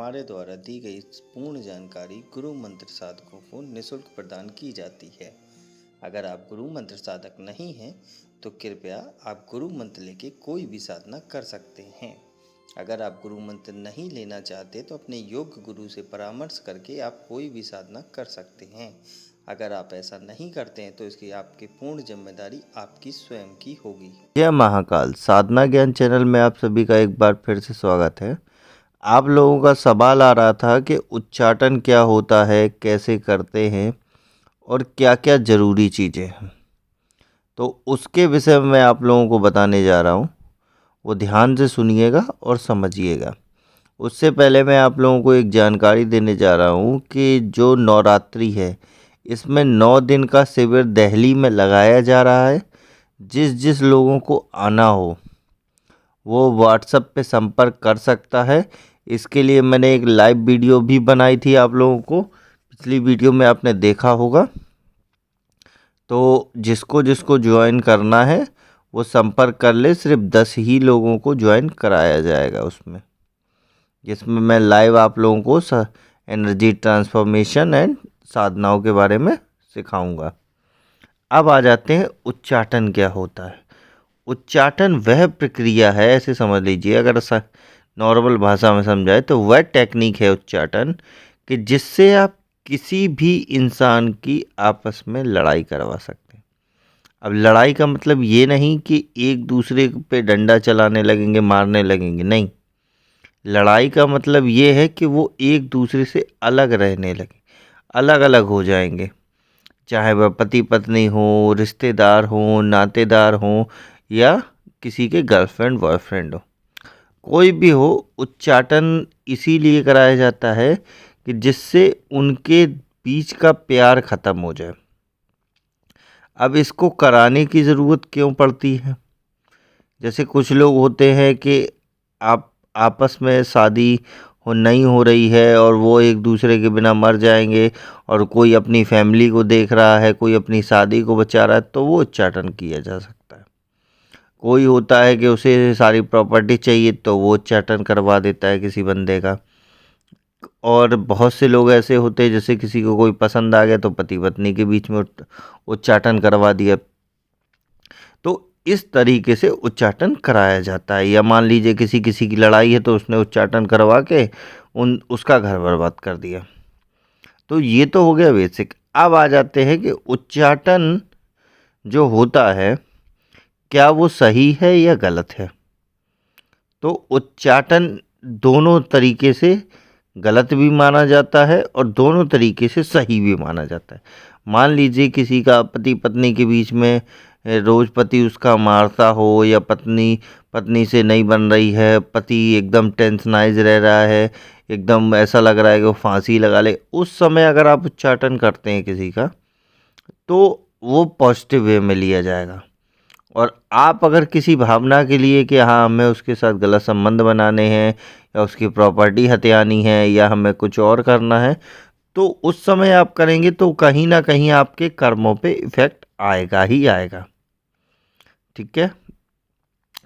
हमारे द्वारा दी गई पूर्ण जानकारी गुरु मंत्र साधकों को निःशुल्क प्रदान की जाती है। अगर आप गुरु मंत्र साधक नहीं हैं तो कृपया आप गुरु मंत्र लेके कोई भी साधना कर सकते हैं। अगर आप गुरु मंत्र नहीं लेना चाहते तो अपने योग्य गुरु से परामर्श करके आप कोई भी साधना कर सकते हैं। अगर आप ऐसा नहीं करते हैं तो इसकी आपकी पूर्ण जिम्मेदारी आपकी स्वयं की होगी। जय महाकाल साधना ज्ञान चैनल में आप सभी का एक बार फिर से स्वागत है। आप लोगों का सवाल आ रहा था कि उच्चाटन क्या होता है, कैसे करते हैं और क्या क्या ज़रूरी चीज़ें हैं, तो उसके विषय में मैं आप लोगों को बताने जा रहा हूँ। वो ध्यान से सुनिएगा और समझिएगा। उससे पहले मैं आप लोगों को एक जानकारी देने जा रहा हूँ कि जो नवरात्रि है इसमें 9 दिन का शिविर दिल्ली में लगाया जा रहा है। जिस लोगों को आना हो वो व्हाट्सएप पे संपर्क कर सकता है। इसके लिए मैंने एक लाइव वीडियो भी बनाई थी, आप लोगों को पिछली वीडियो में आपने देखा होगा। तो जिसको जिसको ज्वाइन करना है वो संपर्क कर ले। सिर्फ 10 ही लोगों को ज्वाइन कराया जाएगा उसमें, जिसमें मैं लाइव आप लोगों को एनर्जी ट्रांसफॉर्मेशन एंड साधनाओं के बारे में सिखाऊंगा। अब आ जाते हैं उच्चाटन क्या होता है। उच्चाटन वह प्रक्रिया है, ऐसे समझ लीजिए, अगर नॉर्मल भाषा में समझाए तो वह टेक्निक है उच्चाटन कि जिससे आप किसी भी इंसान की आपस में लड़ाई करवा सकते हैं। अब लड़ाई का मतलब ये नहीं कि एक दूसरे पे डंडा चलाने लगेंगे, मारने लगेंगे, नहीं। लड़ाई का मतलब ये है कि वो एक दूसरे से अलग रहने लगे, अलग अलग हो जाएंगे। चाहे वह पति पत्नी हो, रिश्तेदार हो, नातेदार हो या किसी के गर्लफ्रेंड बॉयफ्रेंड हो, कोई भी हो। उच्चाटन इसीलिए कराया जाता है कि जिससे उनके बीच का प्यार ख़त्म हो जाए। अब इसको कराने की ज़रूरत क्यों पड़ती है? जैसे कुछ लोग होते हैं कि आप आपस में शादी नहीं हो रही है और वो एक दूसरे के बिना मर जाएंगे, और कोई अपनी फैमिली को देख रहा है, कोई अपनी शादी को बचा रहा है, तो वो उच्चाटन किया जा सकता है। कोई होता है कि उसे सारी प्रॉपर्टी चाहिए तो वो उच्चाटन करवा देता है किसी बंदे का। और बहुत से लोग ऐसे होते हैं जैसे किसी को कोई पसंद आ गया तो पति पत्नी के बीच में उच्चाटन करवा दिया। तो इस तरीके से उच्चाटन कराया जाता है। या मान लीजिए किसी की लड़ाई है तो उसने उच्चाटन करवा के उसका घर बर्बाद कर दिया। तो ये तो हो गया बेसिक। अब आ जाते हैं कि उच्चाटन जो होता है क्या वो सही है या गलत है। तो उच्चाटन दोनों तरीके से गलत भी माना जाता है और दोनों तरीके से सही भी माना जाता है। मान लीजिए किसी का पति पत्नी के बीच में रोज़ पति उसका मारता हो, या पत्नी से नहीं बन रही है, पति एकदम टेंशनाइज रह रहा है, एकदम ऐसा लग रहा है कि वो फांसी लगा ले, उस समय अगर आप उच्चाटन करते हैं किसी का तो वो पॉजिटिव वे में लिया जाएगा। और आप अगर किसी भावना के लिए कि हाँ हमें उसके साथ गलत संबंध बनाने हैं, या उसकी प्रॉपर्टी हथियानी है, या हमें कुछ और करना है, तो उस समय आप करेंगे तो कहीं ना कहीं आपके कर्मों पे इफेक्ट आएगा ही आएगा। ठीक है,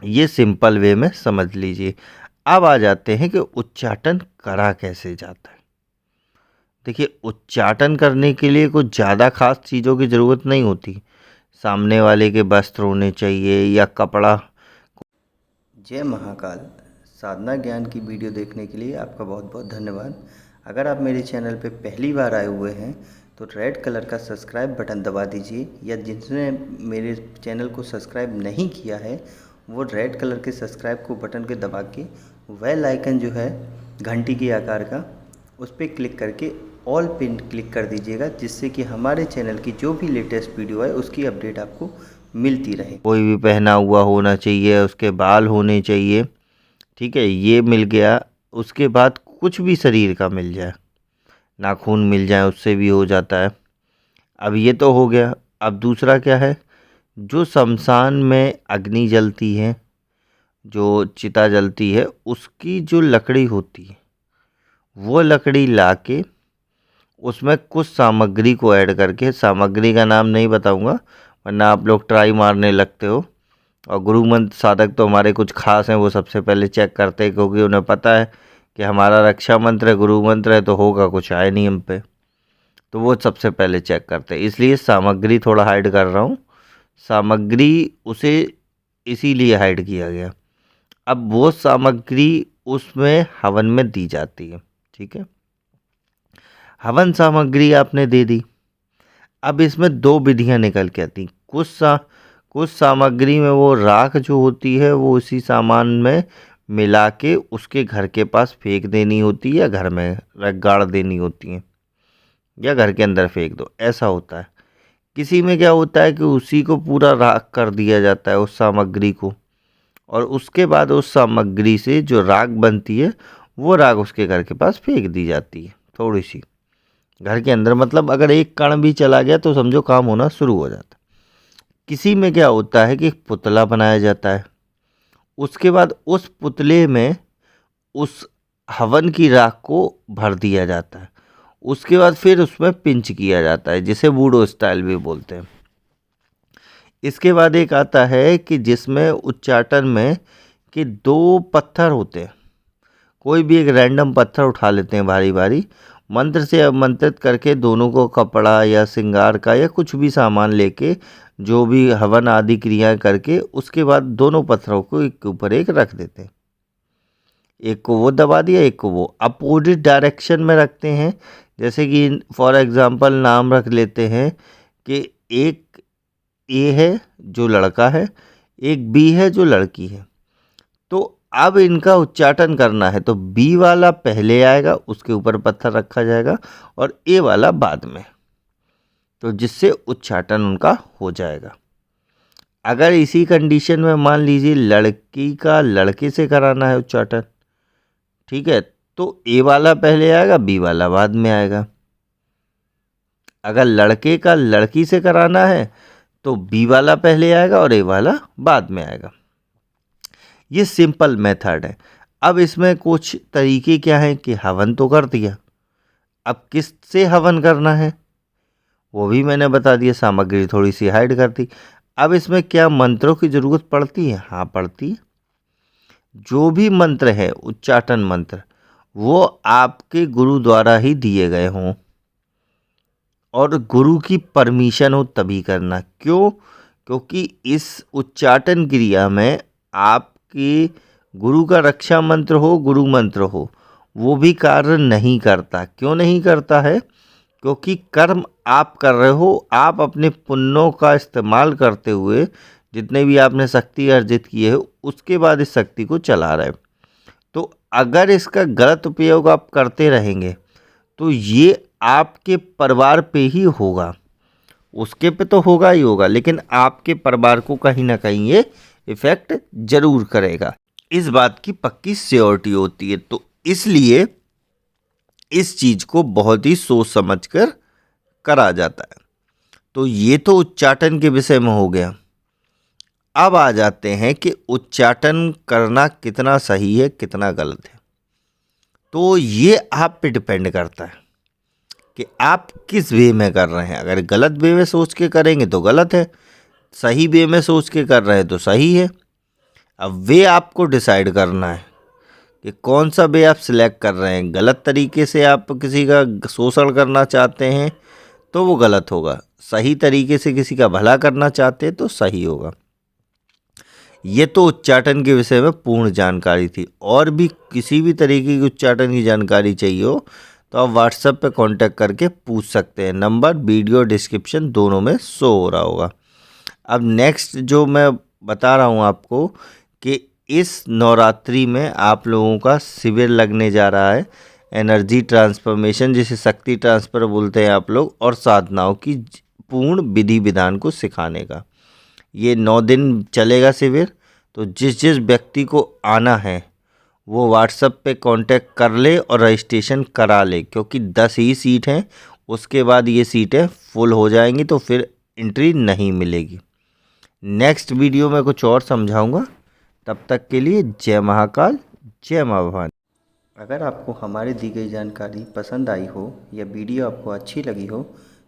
ये सिंपल वे में समझ लीजिए। अब आ जाते हैं कि उच्चाटन करा कैसे जाता है। देखिए, उच्चाटन करने के लिए कुछ ज़्यादा खास चीज़ों की ज़रूरत नहीं होती। सामने वाले के वस्त्र होने चाहिए या कपड़ा। जय महाकाल साधना ज्ञान की वीडियो देखने के लिए आपका बहुत बहुत धन्यवाद। अगर आप मेरे चैनल पे पहली बार आए हुए हैं तो रेड कलर का सब्सक्राइब बटन दबा दीजिए, या जिसने मेरे चैनल को सब्सक्राइब नहीं किया है वो रेड कलर के सब्सक्राइब को बटन के दबा के बेल आइकन जो है घंटी के आकार का, उस पर क्लिक करके ऑल पिन क्लिक कर दीजिएगा, जिससे कि हमारे चैनल की जो भी लेटेस्ट वीडियो है उसकी अपडेट आपको मिलती रहे। कोई भी पहना हुआ होना चाहिए, उसके बाल होने चाहिए। ठीक है, ये मिल गया। उसके बाद कुछ भी शरीर का मिल जाए, नाखून मिल जाए, उससे भी हो जाता है। अब ये तो हो गया। अब दूसरा क्या है, जो शमशान में अग्नि जलती है, जो चिता जलती है, उसकी जो लकड़ी होती है वो लकड़ी लाके उसमें कुछ सामग्री को ऐड करके, सामग्री का नाम नहीं बताऊंगा वरना आप लोग ट्राई मारने लगते हो। और गुरु मंत्र साधक तो हमारे कुछ खास हैं, वो सबसे पहले चेक करते हैं, क्योंकि उन्हें पता है कि हमारा रक्षा मंत्र है, गुरु मंत्र है, तो होगा कुछ आए नहीं हम पे। तो वो सबसे पहले चेक करते हैं, इसलिए सामग्री थोड़ा हाइड कर रहा हूँ। सामग्री उसे इसीलिए हाइड किया गया। अब वो सामग्री उसमें हवन में दी जाती है, ठीक है। हवन सामग्री आपने दे दी। अब इसमें दो विधियां निकल के आती। कुछ सामग्री में वो राख जो होती है वो उसी सामान में मिला के उसके घर के पास फेंक देनी होती है, या घर में रख गाड़ देनी होती है, या घर के अंदर फेंक दो, ऐसा होता है। किसी में क्या होता है कि उसी को पूरा राख कर दिया जाता है उस सामग्री को, और उसके बाद उस सामग्री से जो राख बनती है वो राख उसके घर के पास फेंक दी जाती है, थोड़ी सी घर के अंदर। मतलब अगर एक कण भी चला गया तो समझो काम होना शुरू हो जाता है। किसी में क्या होता है कि एक पुतला बनाया जाता है, उसके बाद उस पुतले में उस हवन की राख को भर दिया जाता है, उसके बाद फिर उसमें पिंच किया जाता है, जिसे बूडो स्टाइल भी बोलते हैं। इसके बाद एक आता है कि जिसमें उच्चाटन में कि दो पत्थर होते हैं, कोई भी एक रैंडम पत्थर उठा लेते हैं भारी भारी, मंत्र से अवमंत्रित करके दोनों को कपड़ा या श्रृंगार का या कुछ भी सामान लेके जो भी हवन आदि क्रियाएं करके उसके बाद दोनों पत्थरों को एक के ऊपर एक रख देते हैं। एक को वो दबा दिया, एक को वो अपोजिट डायरेक्शन में रखते हैं। जैसे कि फॉर एग्जांपल नाम रख लेते हैं कि एक ए है जो लड़का है, एक बी है जो लड़की है। तो अब इनका उच्चाटन करना है तो बी वाला पहले आएगा, उसके ऊपर पत्थर रखा जाएगा, और ए वाला बाद में, तो जिससे उच्चाटन उनका हो जाएगा। अगर इसी कंडीशन में मान लीजिए लड़की का लड़के से कराना है उच्चाटन, ठीक है, तो ए वाला पहले आएगा, बी वाला बाद में आएगा। अगर लड़के का लड़की से कराना है तो बी वाला पहले आएगा और ए वाला बाद में आएगा। ये सिंपल मेथड है। अब इसमें कुछ तरीके क्या हैं कि हवन तो कर दिया, अब किससे हवन करना है वो भी मैंने बता दिया, सामग्री थोड़ी सी हाइड कर दी। अब इसमें क्या मंत्रों की ज़रूरत पड़ती है? हाँ पड़ती है। जो भी मंत्र है उच्चाटन मंत्र वो आपके गुरु द्वारा ही दिए गए हों, और गुरु की परमिशन हो तभी करना। क्यों? क्योंकि इस उच्चाटन क्रिया में आपके गुरु का रक्षा मंत्र हो, गुरु मंत्र हो, वो भी कार्य नहीं करता। क्यों नहीं करता है? क्योंकि कर्म आप कर रहे हो, आप अपने पुण्यों का इस्तेमाल करते हुए जितने भी आपने शक्ति अर्जित किए है उसके बाद इस शक्ति को चला रहे। तो अगर इसका गलत उपयोग आप करते रहेंगे तो ये आपके परिवार पे ही होगा, उसके पे तो होगा ही होगा, लेकिन आपके परिवार को कहीं ना कहीं ये इफ़ेक्ट जरूर करेगा। इस बात की पक्की श्योरिटी होती है। तो इसलिए इस चीज़ को बहुत ही सोच समझ कर करा जाता है। तो ये तो उच्चाटन के विषय में हो गया। अब आ जाते हैं कि उच्चाटन करना कितना सही है कितना गलत है। तो ये आप पे डिपेंड करता है कि आप किस वे में कर रहे हैं। अगर गलत वे में सोच के करेंगे तो गलत है, सही वे में सोच के कर रहे हैं तो सही है। अब वे आपको डिसाइड करना है कि कौन सा वे आप सिलेक्ट कर रहे हैं। गलत तरीके से आप किसी का शोषण करना चाहते हैं तो वो गलत होगा, सही तरीके से किसी का भला करना चाहते हैं तो सही होगा। ये तो उच्चाटन के विषय में पूर्ण जानकारी थी। और भी किसी भी तरीके की उच्चाटन की जानकारी चाहिए हो तो आप व्हाट्सएप पे कांटेक्ट करके पूछ सकते हैं। नंबर वीडियो डिस्क्रिप्शन दोनों में शो हो रहा होगा। अब नेक्स्ट जो मैं बता रहा हूँ आपको कि इस नवरात्रि में आप लोगों का शिविर लगने जा रहा है, एनर्जी ट्रांसफॉर्मेशन जिसे शक्ति ट्रांसफ़र बोलते हैं आप लोग, और साधनाओं की पूर्ण विधि विधान को सिखाने का। ये 9 दिन चलेगा शिविर। तो जिस जिस व्यक्ति को आना है वो व्हाट्सएप पे कांटेक्ट कर ले और रजिस्ट्रेशन करा ले, क्योंकि 10 ही सीट हैं, उसके बाद ये सीटें फुल हो जाएंगी तो फिर एंट्री नहीं मिलेगी। नेक्स्ट वीडियो में कुछ और समझाऊंगा। तब तक के लिए जय महाकाल, जय माँ भवानी। अगर आपको हमारी दी गई जानकारी पसंद आई हो या वीडियो आपको अच्छी लगी हो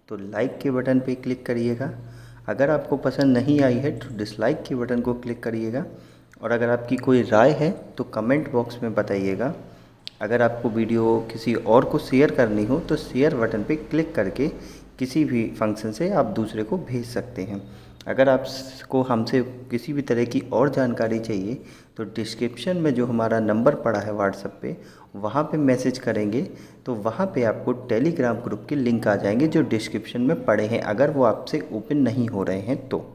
तो लाइक के बटन पर क्लिक करिएगा। अगर आपको पसंद नहीं आई है तो डिसलाइक के बटन को क्लिक करिएगा। और अगर आपकी कोई राय है तो कमेंट बॉक्स में बताइएगा। अगर आपको वीडियो किसी और को शेयर करनी हो तो शेयर बटन पे क्लिक करके किसी भी फंक्शन से आप दूसरे को भेज सकते हैं। अगर आपको हमसे किसी भी तरह की और जानकारी चाहिए तो डिस्क्रिप्शन में जो हमारा नंबर पड़ा है व्हाट्सएप पे, वहाँ पे मैसेज करेंगे तो वहाँ पे आपको टेलीग्राम ग्रुप के लिंक आ जाएंगे जो डिस्क्रिप्शन में पड़े हैं, अगर वो आपसे ओपन नहीं हो रहे हैं तो।